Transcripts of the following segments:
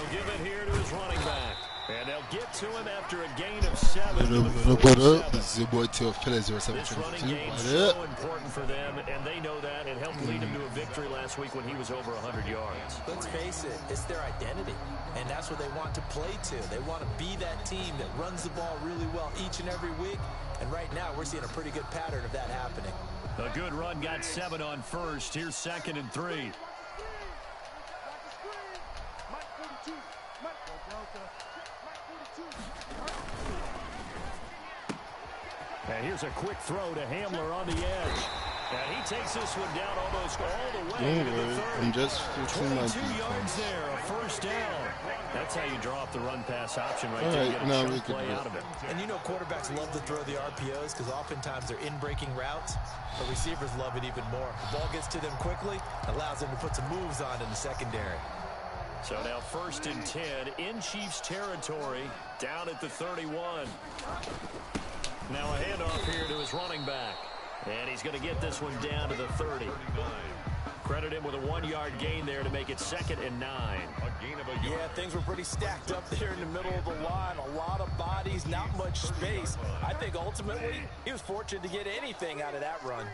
He'll give it here to his running back. And they'll get to him after a gain of 7. What up? This is your boy theophilus0722's. This running game's so important for them, and they know that. It helped lead them to a victory last week when he was over 100 yards. Let's face it, it's their identity, and that's what they want to play to. They want to be that team that runs the ball really well each and every week, and right now we're seeing a pretty good pattern of that happening. A good run got 7 on first. Here's 2nd and 3. And here's a quick throw to Hamler on the edge. And he takes this one down almost all the way to the 30. I'm just 22 yards there, a first down. That's how you draw up the run-pass option right there. Get a chunk play out of it. And you know quarterbacks love to throw the RPOs because oftentimes they're in-breaking routes. But receivers love it even more. The ball gets to them quickly, allows them to put some moves on in the secondary. So now 1st and 10 in Chiefs territory, down at the 31. Now a handoff here to his running back. And he's going to get this one down to the 30. Credit him with a 1-yard gain there to make it 2nd and 9. Yeah, things were pretty stacked up there in the middle of the line. A lot of bodies, not much space. I think ultimately he was fortunate to get anything out of that run.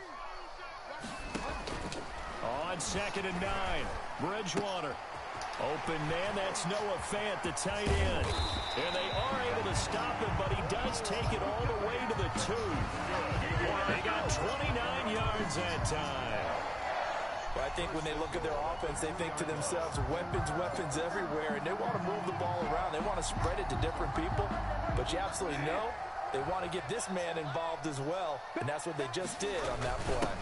On 2nd and 9, Bridgewater. Open man, that's Noah Fant, the tight end. And they are able to stop him, but he does take it all the way to the 2. They got 29 yards that time. Well, I think when they look at their offense, they think to themselves, weapons everywhere, and they want to move the ball around. They want to spread it to different people, but you absolutely know they want to get this man involved as well, and that's what they just did on that play.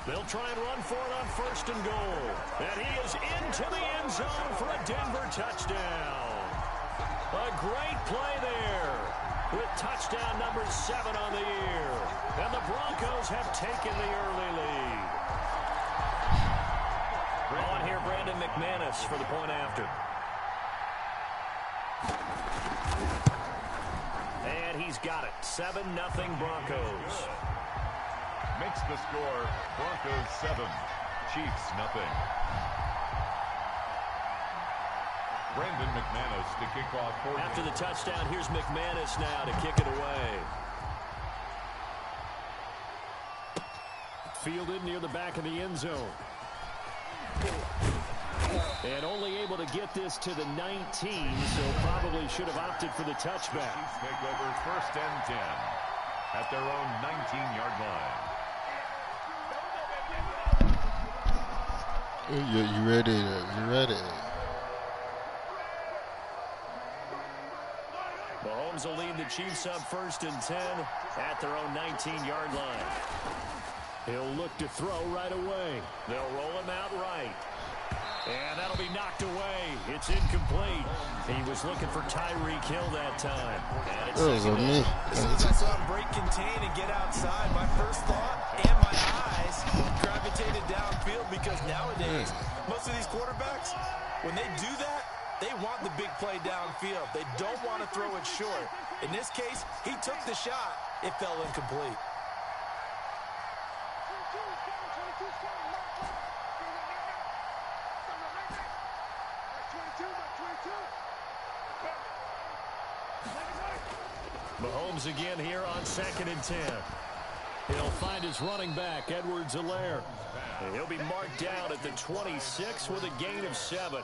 They'll try and run for it on 1st and goal. And he is into the end zone for a Denver touchdown. A great play there with touchdown number 7 on the year. And the Broncos have taken the early lead. On here, Brandon McManus for the point after. And he's got it. 7-0 Broncos. Makes the score Broncos 7, Chiefs 0. Brandon McManus to kick off. After the touchdown, here's McManus now to kick it away. Fielded near the back of the end zone. And only able to get this to the 19, so probably should have opted for the touchback. Chiefs take over 1st and 10 at their own 19-yard line. You ready? You ready? Mahomes will lead the Chiefs up 1st and 10 at their own 19-yard line. He'll look to throw right away. They'll roll him out right. And that'll be knocked away. It's incomplete. He was looking for Tyreek Hill that time. And it's me. As soon as I saw him break contain and get outside, my first thought and my eyes gravitated downfield because nowadays, most of these quarterbacks, when they do that, they want the big play downfield. They don't want to throw it short. In this case, he took the shot. It fell incomplete. Mahomes again here on 2nd and 10. He'll find his running back, Edwards-Helaire. And he'll be marked down at the 26 with a gain of 7.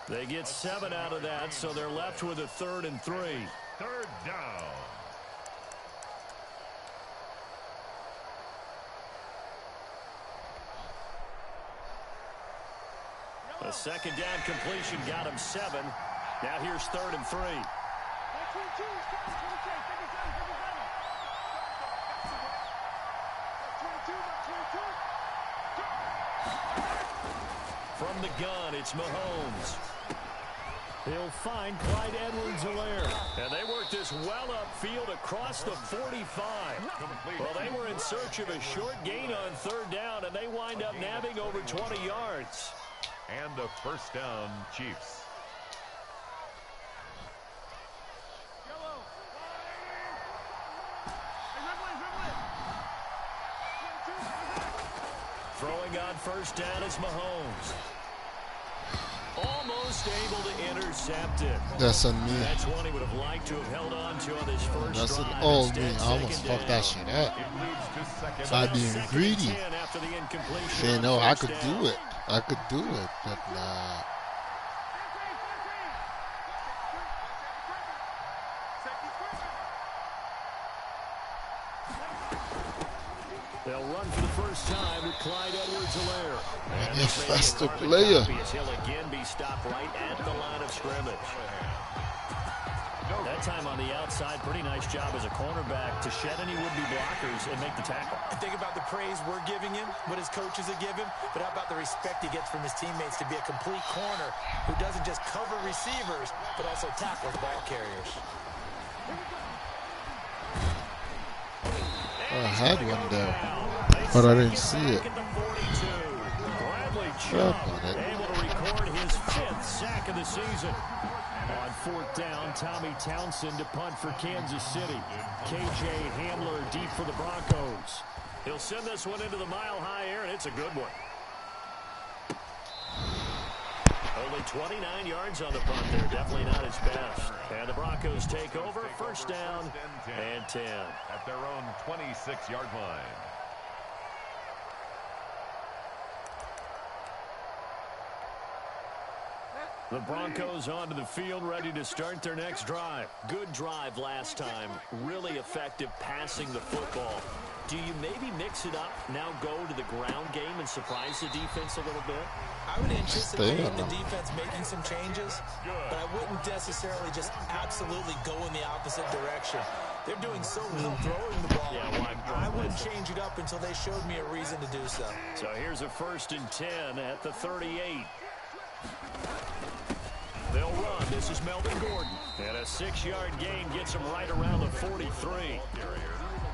They get 7 out of that, so they're left with a 3rd and 3. 3rd down. A 2nd down completion got him 7. Now here's 3rd and 3. From the gun, it's Mahomes. He'll find Clyde Edwards-Helaire. And they work this well upfield across the 45. Well, they were in search of a short gain on 3rd down, and they wind up nabbing over 20 yards. And a 1st down, Chiefs. Throwing on 1st down is Mahomes. Almost able to intercept it. That's on me. That's one he would have liked to have held on to on his first That's drive. an all Instead, me. I almost second fucked that down. shit up. It leads to second By down. being Second and greedy. 10 after the incompletion Saying, on no, I first could down. do it. I could do it. But nah. They'll run for the first time with Clyde Edwards-Helaire. And A faster player. He'll again be stopped right at the line of scrimmage. That time on the outside, pretty nice job as a cornerback to shed any would-be blockers and make the tackle. And think about the praise we're giving him, what his coaches have given, but how about the respect he gets from his teammates to be a complete corner who doesn't just cover receivers, but also tackles ball carriers. I had one there, but I didn't see it. Bradley Crap Chubb on it. able to record his 5th sack of the season. On 4th down, Tommy Townsend to punt for Kansas City. KJ Hamler deep for the Broncos. He'll send this one into the mile-high air, and it's a good one. Only 29 yards on the punt there. Definitely not his best. And the Broncos take over. First down and 10. At their own 26-yard line. The Broncos onto the field, ready to start their next drive. Good drive last time. Really effective passing the football. Do you maybe mix it up, now go to the ground game and surprise the defense a little bit? I would anticipate on the them. defense making some changes, but I wouldn't necessarily just absolutely go in the opposite direction. They're doing so well throwing the ball. Yeah, why- I wouldn't change it up until they showed me a reason to do so. So here's a 1st and 10 at the 38. They'll run. This is Melvin Gordon. And a 6-yard gain gets him right around the 43.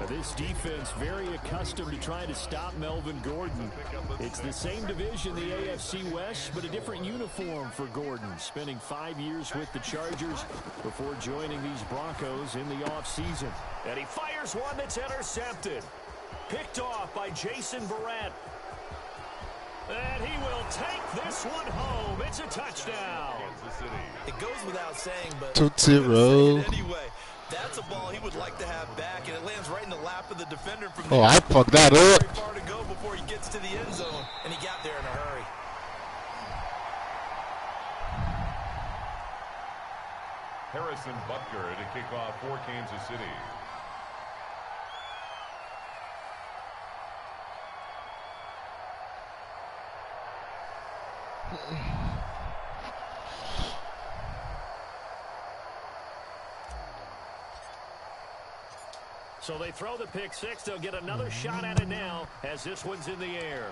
This defense very accustomed to trying to stop Melvin Gordon. It's the same division, the AFC West, but a different uniform for Gordon. Spending 5 years with the Chargers before joining these Broncos in the offseason. And he fires one that's intercepted. Picked off by Jason Barrett. And he will take this one home. It's a touchdown. Kansas City. It goes without saying, but Tootsie I'm gonna say roll. it anyway. That's a ball he would like to have back, and it lands right in the lap of the defender from Oh, there. I fucked that Very up. far to go before he gets to the end zone, and he got there in a hurry. Harrison Butker to kick off for Kansas City. So they throw the pick six. They'll get another shot at it now as this one's in the air.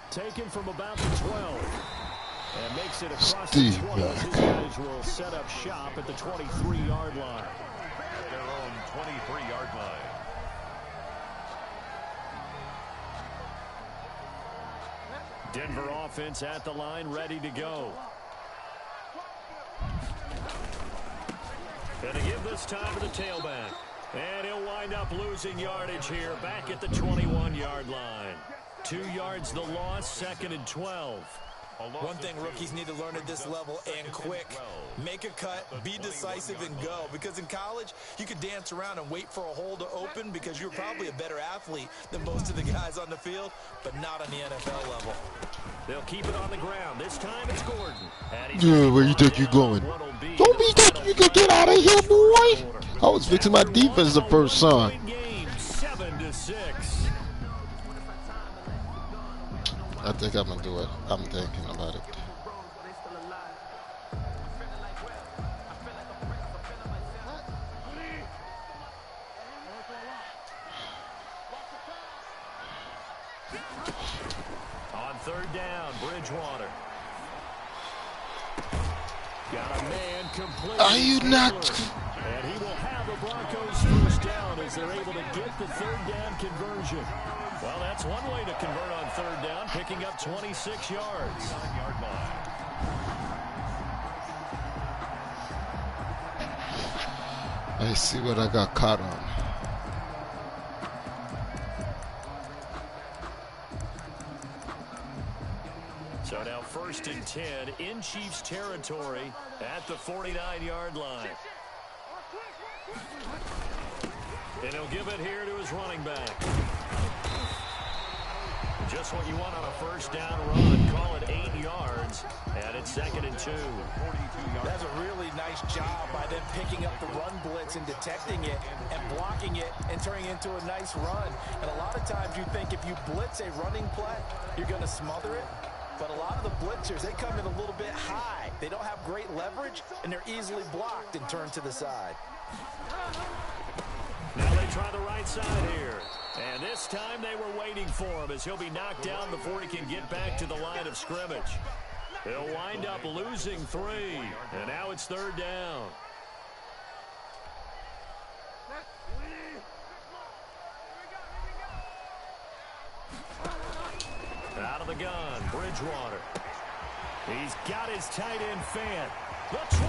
Taken from about the 12. And makes it across Steve the 20. back. His guys will set up shop at the 23-yard line. At their own 23-yard line. Denver offense at the line, ready to go. And to give this time to the tailback. And he'll wind up losing yardage here back at the 21-yard line. 2 yards the loss, 2nd and 12. One thing rookies need to learn at this level, and quick. Make a cut, be decisive, and go. Because in college, you could dance around and wait for a hole to open because you're probably a better athlete than most of the guys on the field, but not on the NFL level. They'll keep it on the ground. This time it's Gordon. Yeah, where you think you're going? Don't be thinking you can get out of here, boy. I was fixing my defense the first time. 7-6. I think I'm gonna do it. I'm thinking about it. On 3rd down, Bridgewater. Got a man completely. Are you not? And he will have the Broncos first down as they're able to get the 3rd down conversion. Well, that's one way to convert on 3rd down, picking up 26 yards. 9-yard line. I see what I got caught on. first and 10 in Chiefs territory at the 49-yard line. And he'll give it here to his running back. Just what you want on a first down run. Call it 8 yards. And it's 2nd and 2. That's a really nice job by them picking up the run blitz and detecting it and blocking it and turning it into a nice run. And a lot of times you think if you blitz a running play, you're going to smother it. But a lot of the blitzers, they come in a little bit high. They don't have great leverage, and they're easily blocked and turned to the side. Now they try the right side here. And this time they were waiting for him as he'll be knocked down before he can get back to the line of scrimmage. He'll wind up losing 3. And now it's 3rd down. Out of the gun, Bridgewater. He's got his tight end fan. The 20.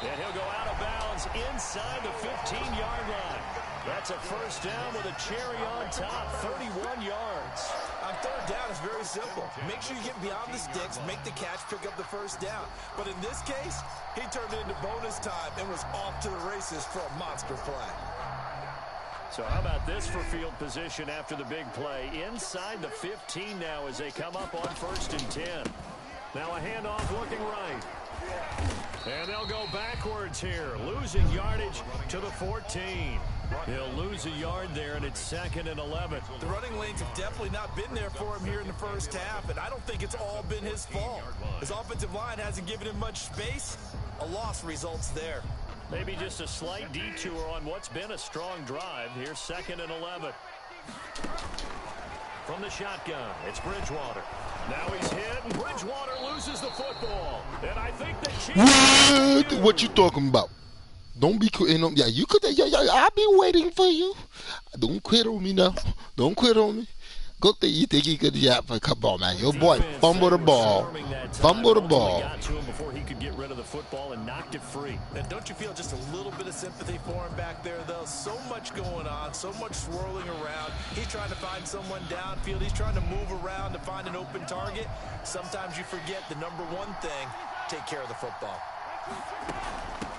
And he'll go out of bounds inside the 15-yard line. That's a first down with a cherry on top, 31 yards. On 3rd down, it's very simple. Make sure you get beyond the sticks, make the catch, pick up the first down. But in this case, he turned it into bonus time and was off to the races for a monster play. So how about this for field position after the big play? Inside the 15 now as they come up on 1st and 10. Now a handoff looking right. And they'll go backwards here, losing yardage to the 14. He'll lose a yard there, and it's 2nd and 11. The running lanes have definitely not been there for him here in the first half, and I don't think it's all been his fault. His offensive line hasn't given him much space. A loss results there. Maybe just a slight detour on what's been a strong drive. Here's 2nd and 11. From the shotgun, it's Bridgewater. Now he's hit, and Bridgewater loses the football. And I think the Chiefs... What you talking about? Don't be quitting on me. Yeah, you could. Yeah, I've been waiting for you. Don't quit on me now. Don't quit on me. Go think you think he could? Yeah, but come on, man. Your boy fumbled the ball. Fumbled the ball. Got to him before he could get rid of the football and knocked it free. And don't you feel just a little bit of sympathy for him back there, though? So much going on, so much swirling around. He's trying to find someone downfield. He's trying to move around to find an open target. Sometimes you forget the number one thing: take care of the football.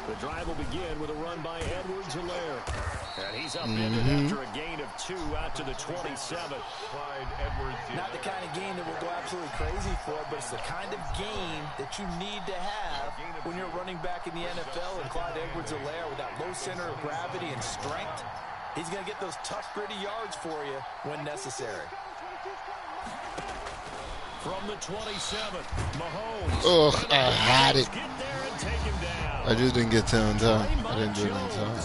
The drive will begin with a run by Edwards-Helaire. And he's upended after a gain of 2 out to the 27. Not the kind of game that will go absolutely crazy for, but it's the kind of game that you need to have when you're running back in the NFL. And Clyde Edwards-Helaire, with that low center of gravity and strength, he's going to get those tough, gritty yards for you when necessary. From the 27, Mahomes. Ugh, I had it. Get there and take him down. I just didn't get to on time. I didn't do it on time.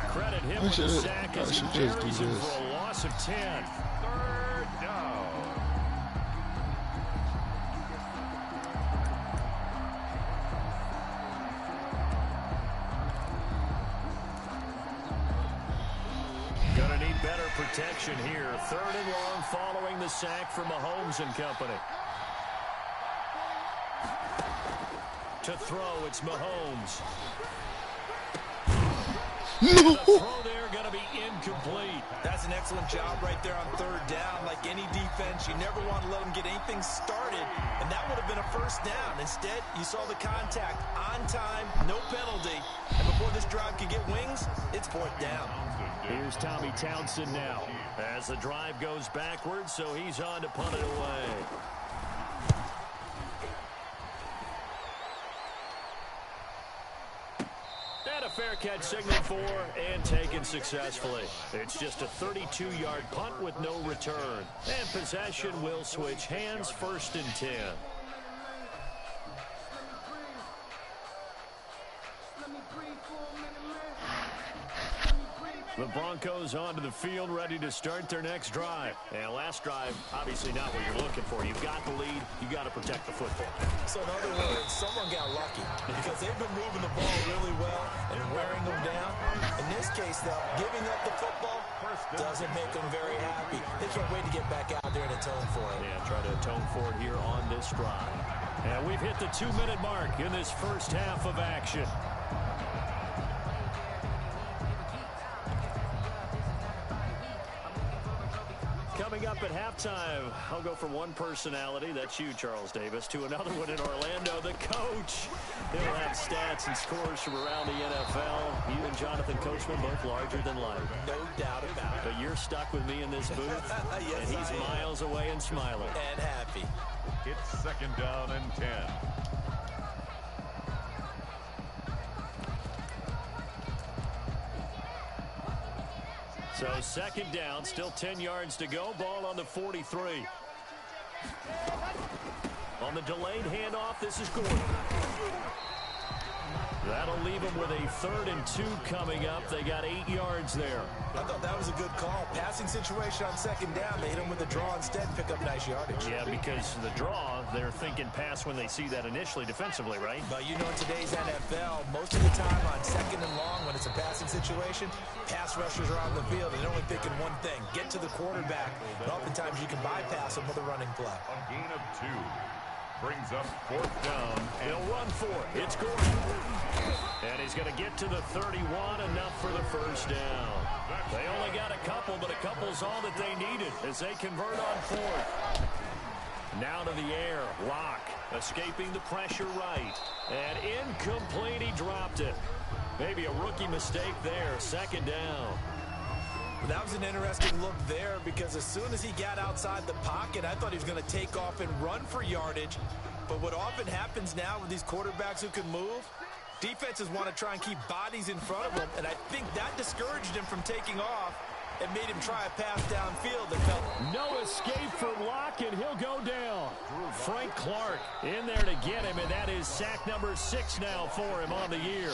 Credit him I with should the sack as he just carries do him this. for a loss of 10. 3rd down. Gonna need better protection here. 3rd and long following the sack from Mahomes and company. To throw, it's Mahomes. No. The throw there going to be incomplete. That's an excellent job right there on 3rd down. Like any defense, you never want to let them get anything started, and that would have been a first down. Instead, you saw the contact on time, no penalty, and before this drive could get wings, it's 4th down. Here's Tommy Townsend now as the drive goes backwards, so he's on to punt it away. And a fair catch signaled for and taken successfully. It's just a 32-yard punt with no return. And possession will switch hands, 1st and 10. The Broncos onto the field, ready to start their next drive. And last drive, obviously not what you're looking for. You've got the lead. You've got to protect the football. So in other words, someone got lucky because they've been moving the ball really well and wearing them down. In this case, though, giving up the football doesn't make them very happy. They can't wait to get back out there and atone for it. Yeah, try to atone for it here on this drive. And we've hit the 2-minute mark in this first half of action. Coming up at halftime, I'll go from one personality, that's you, Charles Davis, to another one in Orlando, the coach. He'll have stats and scores from around the NFL. You and Jonathan Coachman both larger than life. No doubt about it. But you're stuck with me in this booth, Yes, and he's miles away and smiling. And happy. It's 2nd down and 10. So 2nd down, still 10 yards to go. Ball on the 43. On the delayed handoff, this is Gordon. That'll leave them with a 3rd and 2 coming up. They got 8 yards there. I thought that was a good call. Passing situation on 2nd down. They hit him with the draw instead, pick up nice yardage. Yeah, because the draw, they're thinking pass when they see that initially defensively, right? But you know, in today's NFL, most of the time on 2nd and long, when it's a passing situation, pass rushers are on the field, and they're only thinking one thing, get to the quarterback. And oftentimes you can bypass them with a running play. A gain of 2. Brings up 4th down. He'll run for it. It's Gordon. And he's going to get to the 31, enough for the 1st down. They only got a couple, but a couple's all that they needed as they convert on 4th. Now to the air. Locke escaping the pressure right. And incomplete. He dropped it. Maybe a rookie mistake there. 2nd down. That was an interesting look there because as soon as he got outside the pocket, I thought he was going to take off and run for yardage. But what often happens now with these quarterbacks who can move, defenses want to try and keep bodies in front of them, and I think that discouraged him from taking off and made him try a pass downfield that felt... No escape for Locke, and he'll go down. Frank Clark in there to get him, and that is sack number 6 now for him on the year.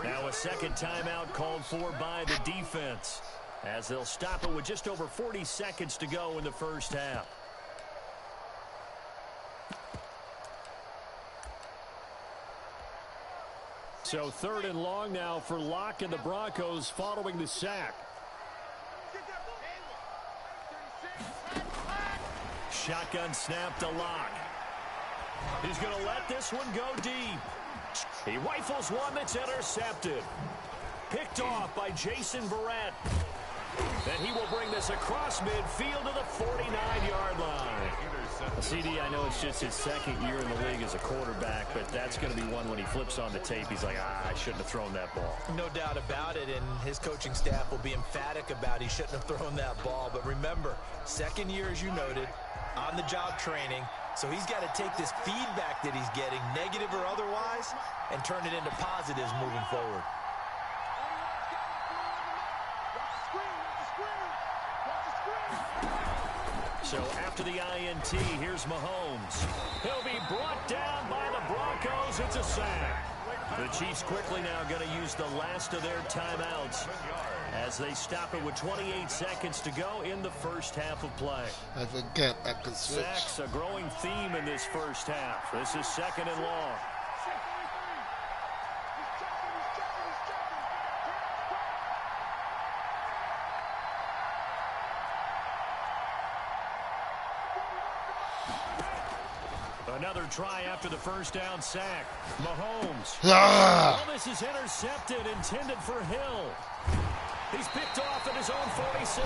Now a 2nd timeout called for by the defense, as they'll stop it with just over 40 seconds to go in the 1st half. So 3rd and long now for Locke and the Broncos following the sack. Shotgun snap to Locke. He's going to let this one go deep. He rifles one that's intercepted. Picked off by Jason Verrett. And he will bring this across midfield to the 49-yard line. CD, I know it's just his 2nd year in the league as a quarterback, but that's going to be one when he flips on the tape. He's like, I shouldn't have thrown that ball. No doubt about it, and his coaching staff will be emphatic about he shouldn't have thrown that ball. But remember, 2nd year, as you noted, on-the-job training. So he's got to take this feedback that he's getting, negative or otherwise, and turn it into positives moving forward. So after the INT, here's Mahomes. He'll be brought down by the Broncos. It's a sack. The Chiefs quickly now going to use the last of their timeouts as they stop it with 28 seconds to go in the 1st half of play. I forget I could switch. Sacks, a growing theme in this 1st half. This is 2nd and long. Another try after the 1st down sack. Mahomes. Well, this is intercepted, intended for Hill. He's picked off at his own 46.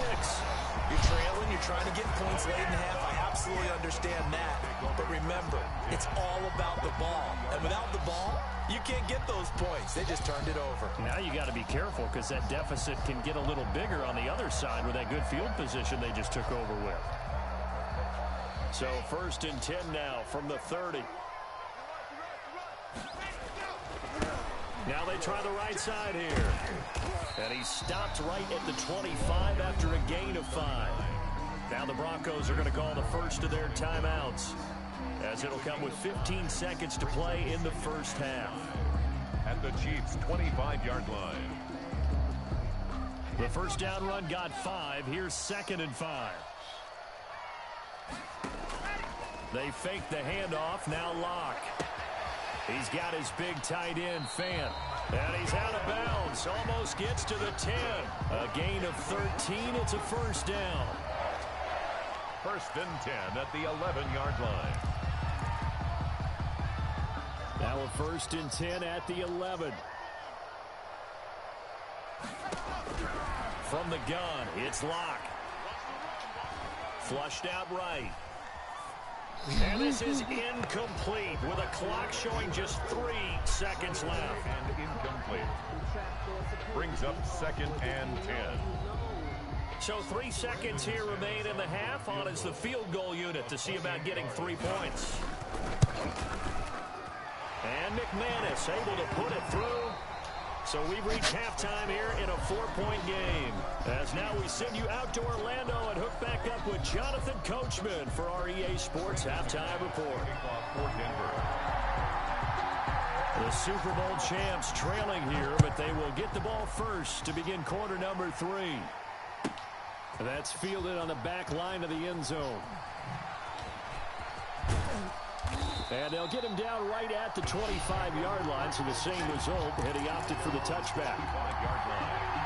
You're trailing, you're trying to get points late in the half. I absolutely understand that. But remember, it's all about the ball. And without the ball, you can't get those points. They just turned it over. Now you got to be careful because that deficit can get a little bigger on the other side with that good field position they just took over with. So 1st and 10 now from the 30. Now they try the right side here. And he stopped right at the 25 after a gain of 5. Now the Broncos are going to call the 1st of their timeouts, as it'll come with 15 seconds to play in the 1st half. At the Chiefs' 25-yard line. The 1st down run got 5. Here's 2nd and 5. They fake the handoff. Now Locke. He's got his big tight end, Fant. And he's out of bounds. Almost gets to the 10. A gain of 13. It's a 1st down. 1st and 10 at the 11-yard line. Now a 1st and 10 at the 11. From the gun, it's Locke. Flushed out right. And this is incomplete with a clock showing just 3 seconds left. And incomplete. Brings up 2nd and 10. So 3 seconds here remain in the half. On is the field goal unit to see about getting 3 points. And McManus able to put it through. So we've reached halftime here in a 4-point game. As now we send you out to Orlando and hook back up with Jonathan Coachman for our EA Sports Halftime Report. The Super Bowl champs trailing here, but they will get the ball first to begin quarter number 3. That's fielded on the back line of the end zone. And they'll get him down right at the 25-yard line, so the same result, and he opted for the touchback. 5-yard line.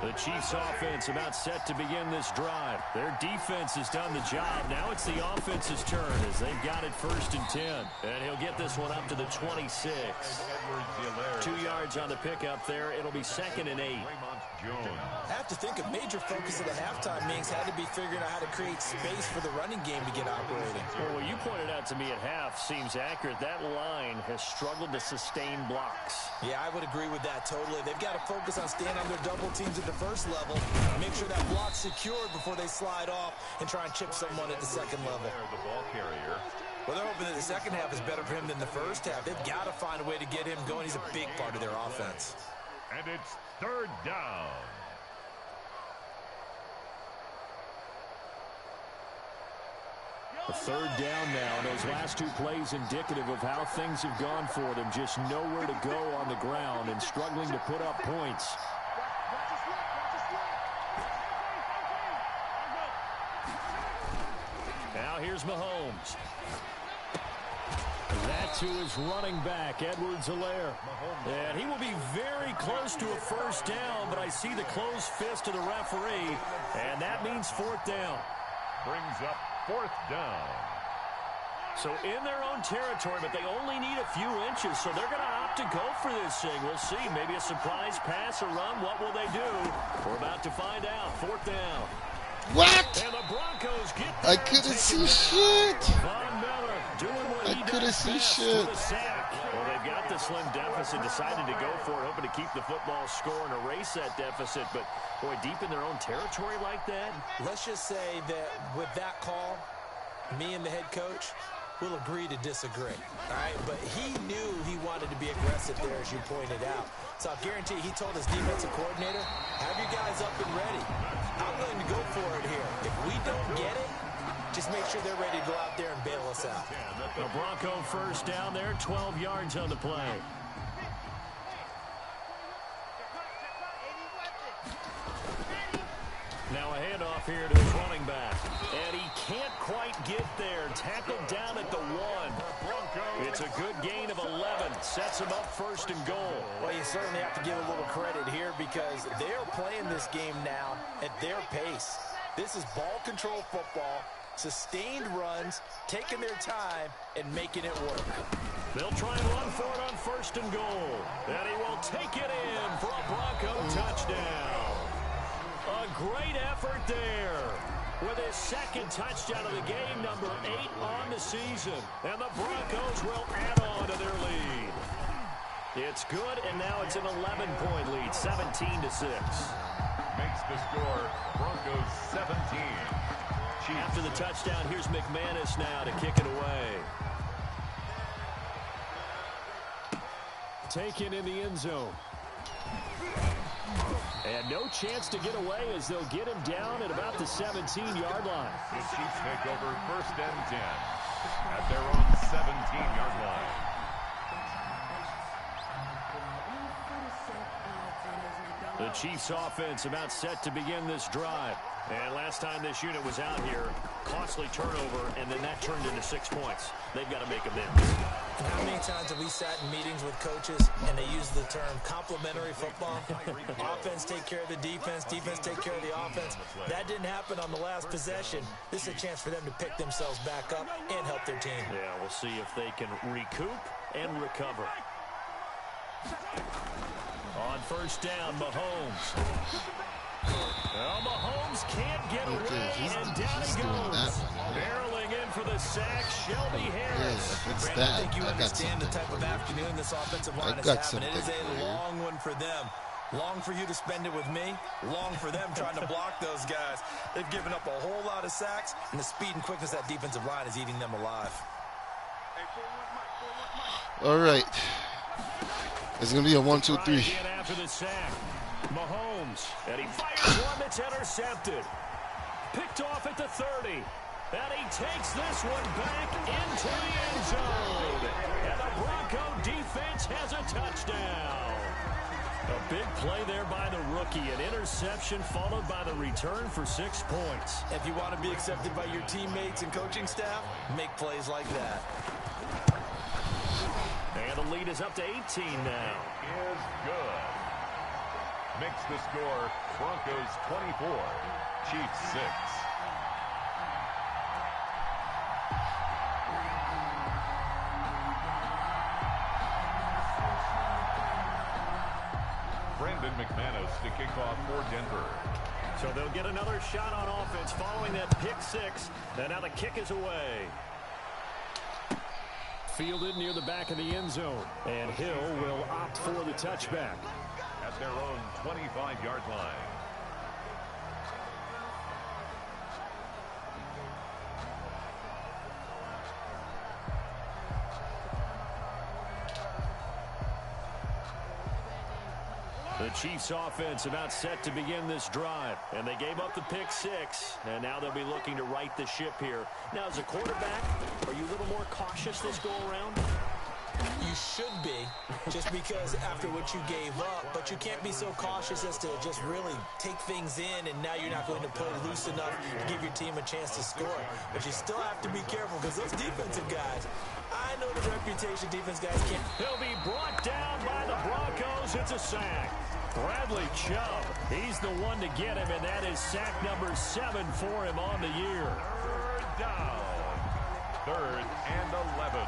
The Chiefs offense about set to begin this drive. Their defense has done the job. Now it's the offense's turn as they've got it 1st and 10. And he'll get this one up to the 26. 2 yards on the pickup there. It'll be 2nd and 8. I have to think a major focus of the halftime meetings had to be figuring out how to create space for the running game to get operating. Well, what you pointed out to me at half seems accurate. That line has struggled to sustain blocks. Yeah, I would agree with that totally. They've got to focus on staying on their double teams at the first level, make sure that block's secured before they slide off and try and chip someone at the second level. The ball carrier. Well, they're hoping that the second half is better for him than the first half. They've got to find a way to get him going. He's a big part of their offense. And it's 3rd down. A 3rd down now, and those last 2 plays indicative of how things have gone for them. Just nowhere to go on the ground and struggling to put up points. Now here's Mahomes. That to his running back, Edwards-Helaire. And he will be very close to a 1st down, but I see the closed fist of the referee, and that means 4th down. Brings up 4th down. So in their own territory, but they only need a few inches, so they're going to opt to go for this thing. We'll see. Maybe a surprise pass or run. What will they do? We're about to find out. 4th down. What? And the Broncos get I couldn't see shit. Von Miller doing what he I couldn't does see best shit. with a sack. Well, they've got the slim deficit, decided to go for it, hoping to keep the football score and erase that deficit. But, boy, deep in their own territory like that. Let's just say that with that call, me and the head coach will agree to disagree. All right, but he knew he wanted to be aggressive there, as you pointed out. So I'll guarantee he told his defensive coordinator, have your guys up and ready. I'm willing to go for it here. If we don't get it, just make sure they're ready to go out there and bail us out. The Bronco 1st down there, 12 yards on the play. Now a handoff here to his running back. And he can't quite get there. Tackled down at the 1. It's a good gain of 11. Sets him up 1st and goal. Well, you certainly have to give a little credit here because they're playing this game now at their pace. This is ball control football, sustained runs, taking their time, and making it work. They'll try and run for it on 1st and goal. And he will take it in for a Bronco touchdown. A great effort there with his 2nd touchdown of the game, number 8 on the season. And the Broncos will add on to their lead. It's good, and now it's an 11-point lead, 17-6. Makes the score Broncos 17. After the touchdown, here's McManus now to kick it away. Taken in the end zone. And no chance to get away as they'll get him down at about the 17-yard line. The Chiefs take over 1st and 10 at their own 17-yard line. The Chiefs offense about set to begin this drive. And last time this unit was out here, costly turnover, and then that turned into 6 points. They've got to make amends. And how many times have we sat in meetings with coaches and they use the term complementary football? Offense take care of the defense, defense take care of the offense. That didn't happen on the last possession. This is a chance for them to pick themselves back up and help their team. Yeah, we'll see if they can recoup and recover. On first down, Mahomes. Well, Mahomes can't get away, and down he goes. Barreling in for the sack, Shelby Harris. Brandon, I think you understand the type of afternoon this offensive line is having. It is a long one for them. Long for you to spend it with me. Long for them trying to block those guys. They've given up a whole lot of sacks, and the speed and quickness of that defensive line is eating them alive. All right. It's going to be a 1, 2, 3. After the sack, Mahomes, and he fires one that's intercepted. Picked off at the 30. And he takes this one back into the end zone. And the Bronco defense has a touchdown. A big play there by the rookie. An interception followed by the return for 6 points. If you want to be accepted by your teammates and coaching staff, make plays like that. And the lead is up to 18 now. Is good. Makes the score Broncos 24, Chiefs 6. Brandon McManus to kick off for Denver. So they'll get another shot on offense following that pick six. And now the kick is away. Fielded near the back of the end zone. And Hill will opt for the touchback. At their own 25-yard line. The Chiefs offense about set to begin this drive. And they gave up the pick six. And now they'll be looking to right the ship here. Now, as a quarterback, are you a little more cautious this go around? You should be, just because after what you gave up, but you can't be so cautious as to just really take things in, and now you're not going to play loose enough to give your team a chance to score. But you still have to be careful, because those defensive guys, I know the reputation defense guys can't. He'll be brought down by the Broncos. It's a sack. Bradley Chubb, he's the one to get him, and that is sack number 7 for him on the year. Third down. 3rd and 11.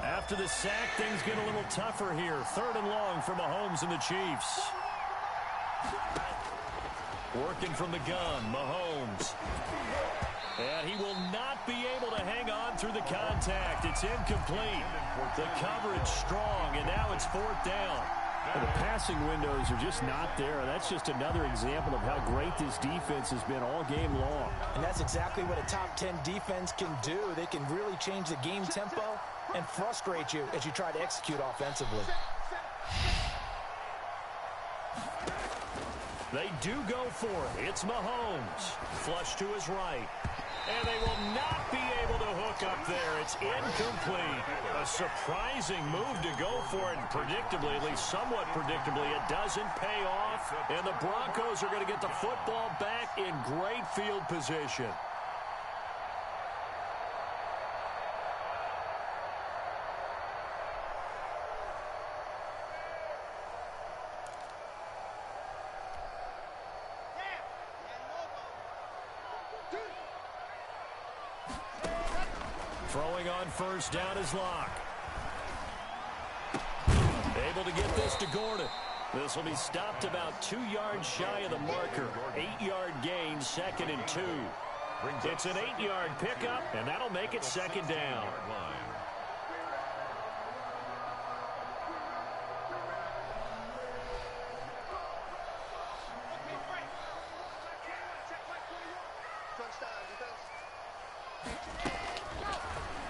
After the sack, things get a little tougher here. 3rd and long for Mahomes and the Chiefs. Working from the gun, Mahomes. And he will not be able to hang on through the contact. It's incomplete. The coverage strong, and now it's 4th down. Well, the passing windows are just not there. That's just another example of how great this defense has been all game long. And that's exactly what a top 10 defense can do. They can really change the game tempo and frustrate you as you try to execute offensively. They do go for it. It's Mahomes. Flush to his right. And they will not be able to hook up there. It's incomplete. A surprising move to go for it. And predictably, at least somewhat predictably, it doesn't pay off. And the Broncos are going to get the football back in great field position. Throwing on first down is Locke. Able to get this to Gordon. This will be stopped about 2 yards shy of the marker. 8-yard gain, 2nd and 2. It's an 8-yard pickup, and that'll make it 2nd down.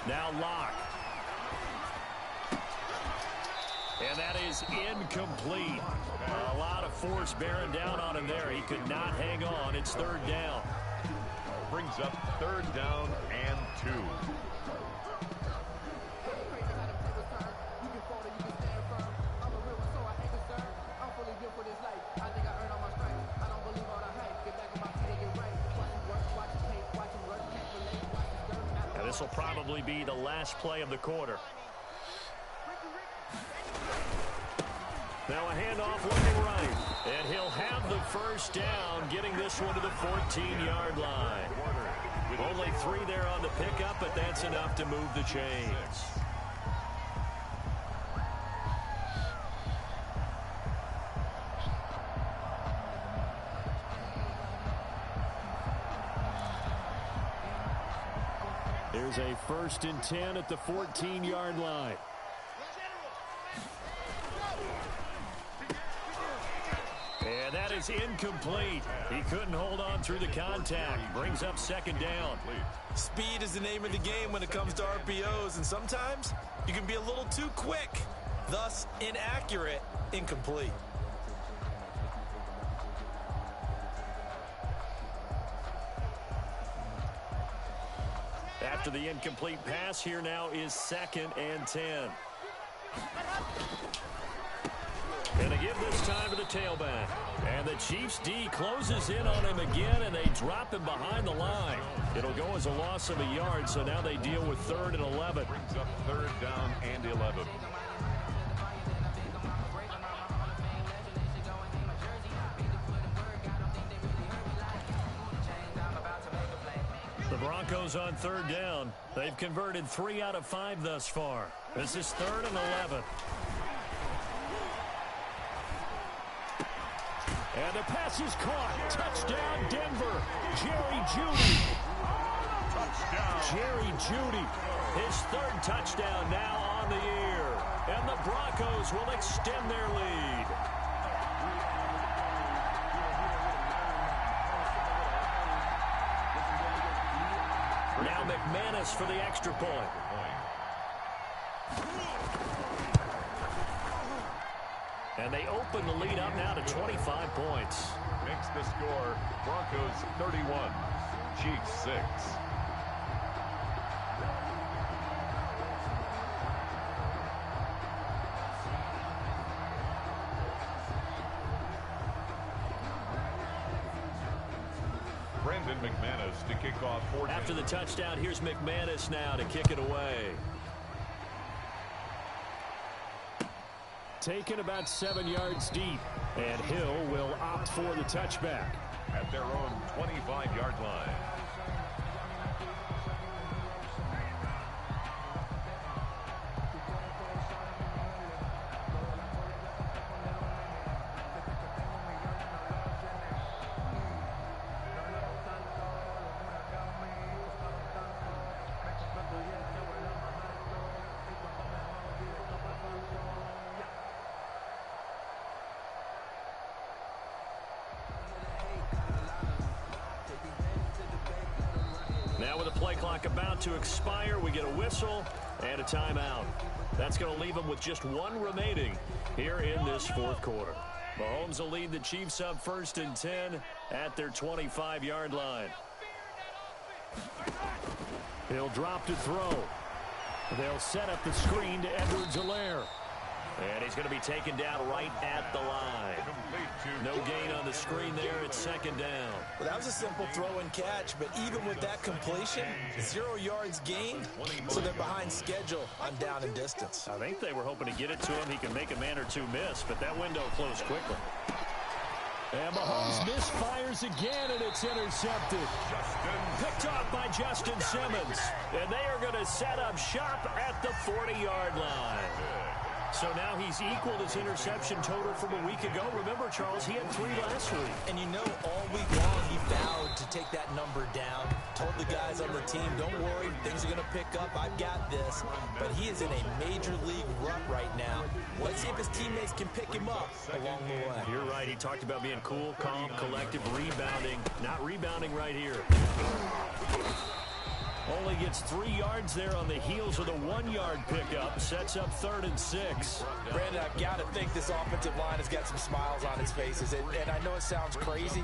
Now Locke. And that is incomplete. A lot of force bearing down on him there. He could not hang on. It's 3rd down. Brings up 3rd down and 2. This will probably be the last play of the quarter. Now a handoff looking right. And he'll have the first down, getting this one to the 14-yard line. Only 3 there on the pickup, but that's enough to move the chains. Here's a 1st and 10 at the 14-yard line. And that is incomplete. He couldn't hold on through the contact. Brings up 2nd down. Speed is the name of the game when it comes to RPOs, and sometimes you can be a little too quick. Thus, inaccurate, incomplete. After the incomplete pass, here now is 2nd and 10. And they give this time to the tailback. And the Chiefs D closes in on him again, and they drop him behind the line. It'll go as a loss of a yard, so now they deal with 3rd and 11. Brings up 3rd down and 11. The Broncos on 3rd down. They've converted 3 out of 5 thus far. This is 3rd and 11. And the pass is caught. Touchdown, Denver. Jerry Jeudy. Touchdown. Jerry Jeudy. His 3rd touchdown now on the year. And the Broncos will extend their lead. Now McManus for the extra point. And they open the lead up now to 25 points. Makes the score Broncos 31, Chiefs 6. Brandon McManus to kick off 4. After the touchdown, here's McManus now to kick it away. Taken about 7 yards deep, and Hill will opt for the touchback. At their own 25-yard line. Now with the play clock about to expire, we get a whistle and a timeout. That's going to leave them with just 1 remaining here in this 4th quarter. Mahomes will lead the Chiefs up 1st and 10 at their 25-yard line. He'll drop to throw. They'll set up the screen to Edwards-Helaire. And he's going to be taken down right at the line. No gain on the screen there. It's 2nd down. Well, that was a simple throw and catch, but even with that completion, 0 yards gained, so they're behind schedule on down and distance. I think they were hoping to get it to him. He can make a man or 2 miss, but that window closed quickly. And Mahomes misfires again, and it's intercepted. Picked off by Justin Simmons. And they are going to set up shop at the 40-yard line. So now he's equaled his interception total from a week ago. Remember, Charles, he had 3 last week. And you know, all week long he vowed to take that number down. Told the guys on the team, don't worry, things are going to pick up. I've got this. But he is in a major league rut right now. Let's see if his teammates can pick him up along the way. You're right. He talked about being cool, calm, collective, rebounding. Not rebounding right here. Only gets 3 yards there on the heels of the 1-yard pickup. Sets up 3rd and 6. Brandon, I've got to think this offensive line has got some smiles on its faces. And I know it sounds crazy,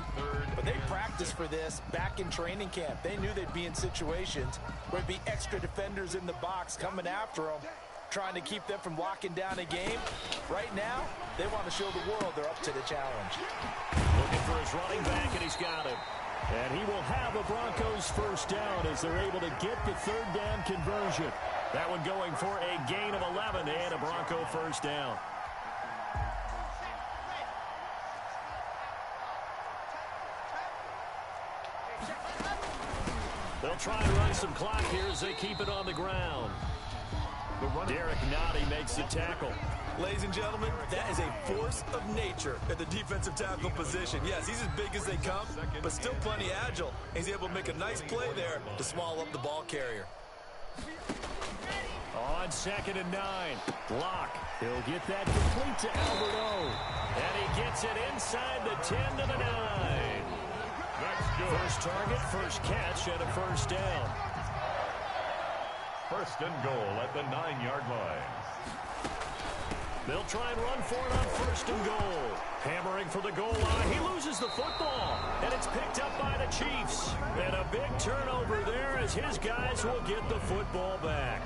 but they practiced for this back in training camp. They knew they'd be in situations where there'd be extra defenders in the box coming after them, trying to keep them from locking down a game. Right now, they want to show the world they're up to the challenge. Looking for his running back, and he's got him. And he will have a Broncos 1st down as they're able to get the 3rd down conversion. That one going for a gain of 11 and a Bronco 1st down. They'll try and run some clock here as they keep it on the ground. Derek Nottie makes the tackle. Ladies and gentlemen, that is a force of nature at the defensive tackle position. Yes, he's as big as they come, but still plenty agile. He's able to make a nice play there to swallow up the ball carrier. On 2nd and 9, Locke. He'll get that complete to Alberto. And he gets it inside the 10 to the 9. That's good. First target, first catch, and a first down. First and goal at the 9-yard line. They'll try and run for it on 1st and goal. Hammering for the goal line. He loses the football, and it's picked up by the Chiefs. And a big turnover there as his guys will get the football back.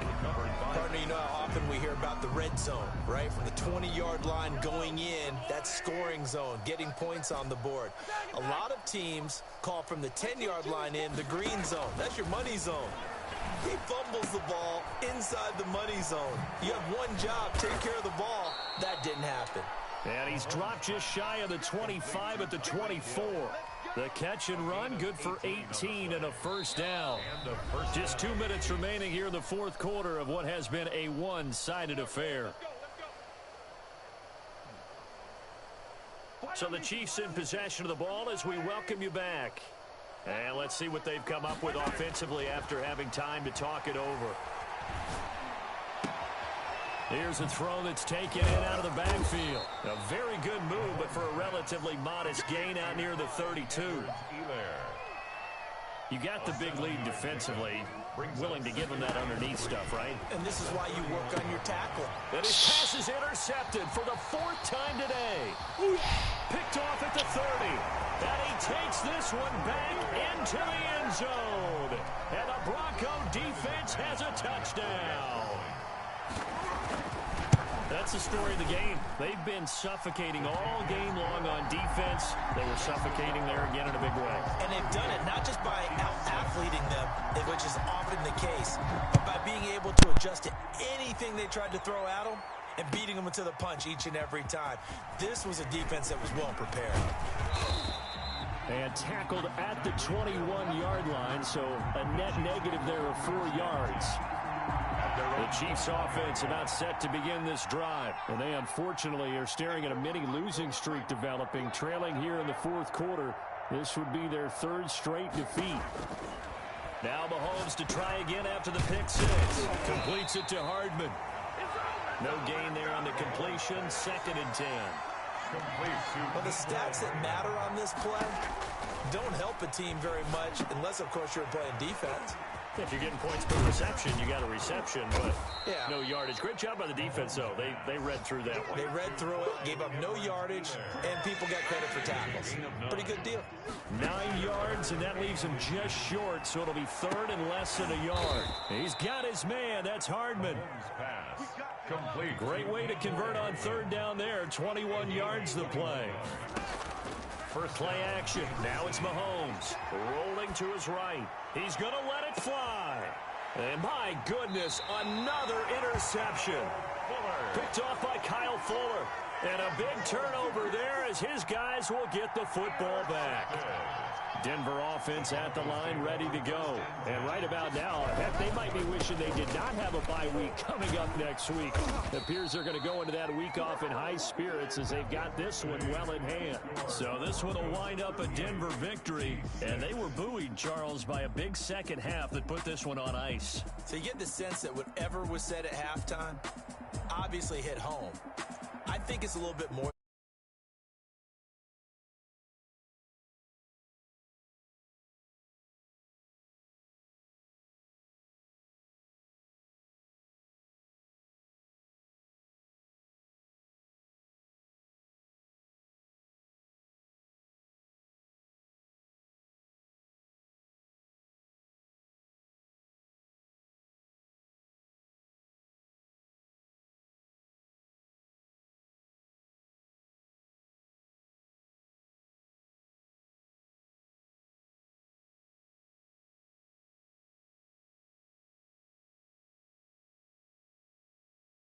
Partner, you know how often we hear about the red zone, right? From the 20-yard line going in, that's scoring zone, getting points on the board. A lot of teams call from the 10-yard line in the green zone. That's your money zone. He fumbles the ball inside the money zone. You have one job, take care of the ball. That didn't happen. And he's dropped just shy of the 25 at the 24. The catch and run, good for 18 and a first down. Just 2 minutes remaining here in the fourth quarter of what has been a one-sided affair. So the Chiefs in possession of the ball as we welcome you back. And let's see what they've come up with offensively after having time to talk it over. Here's a throw that's taken in out of the backfield. A very good move, but for a relatively modest gain out near the 32. You got the big lead defensively. Willing to give him that underneath stuff, right? And this is why you work on your tackle. And his pass is intercepted for the 4th time today. Picked off at the 30. And he takes this one back into the end zone. And the Bronco defense has a touchdown. That's the story of the game. They've been suffocating all game long on defense. They were suffocating there again in a big way. And they've done it not just by out-athleting them, which is often the case, but by being able to adjust to anything they tried to throw at them and beating them to the punch each and every time. This was a defense that was well prepared. And tackled at the 21-yard line, so a net negative there of 4 yards. The Chiefs offense about set to begin this drive. And they unfortunately are staring at a mini losing streak developing, trailing here in the fourth quarter. This would be their 3rd straight defeat. Now Mahomes to try again after the pick 6. Completes it to Hardman. No gain there on the completion. 2nd and 10. Well, the stats that matter on this play don't help a team very much unless, of course, you're playing defense. If you're getting points per reception, you got a reception, but no yardage. Great job by the defense, though. They read through that one. They read through it, gave up no yardage, and people got credit for tackles. Pretty good deal. 9 yards, and that leaves him just short, so it'll be 3rd and less than a yard. He's got his man. That's Hardman. Complete. Great way to convert on 3rd down there. 21 yards the play. First play action. Now it's Mahomes. Rolling to his right. He's going to let it fly. And my goodness, another interception. Picked off by Kyle Fuller. And a big turnover there as his guys will get the football back. Denver offense at the line, ready to go. And right about now, heck, they might be wishing they did not have a bye week coming up next week. It appears they're going to go into that week off in high spirits as they've got this one well in hand. So this one will wind up a Denver victory. And they were buoyed, Charles, by a big second half that put this one on ice. So you get the sense that whatever was said at halftime obviously hit home. I think it's a little bit more.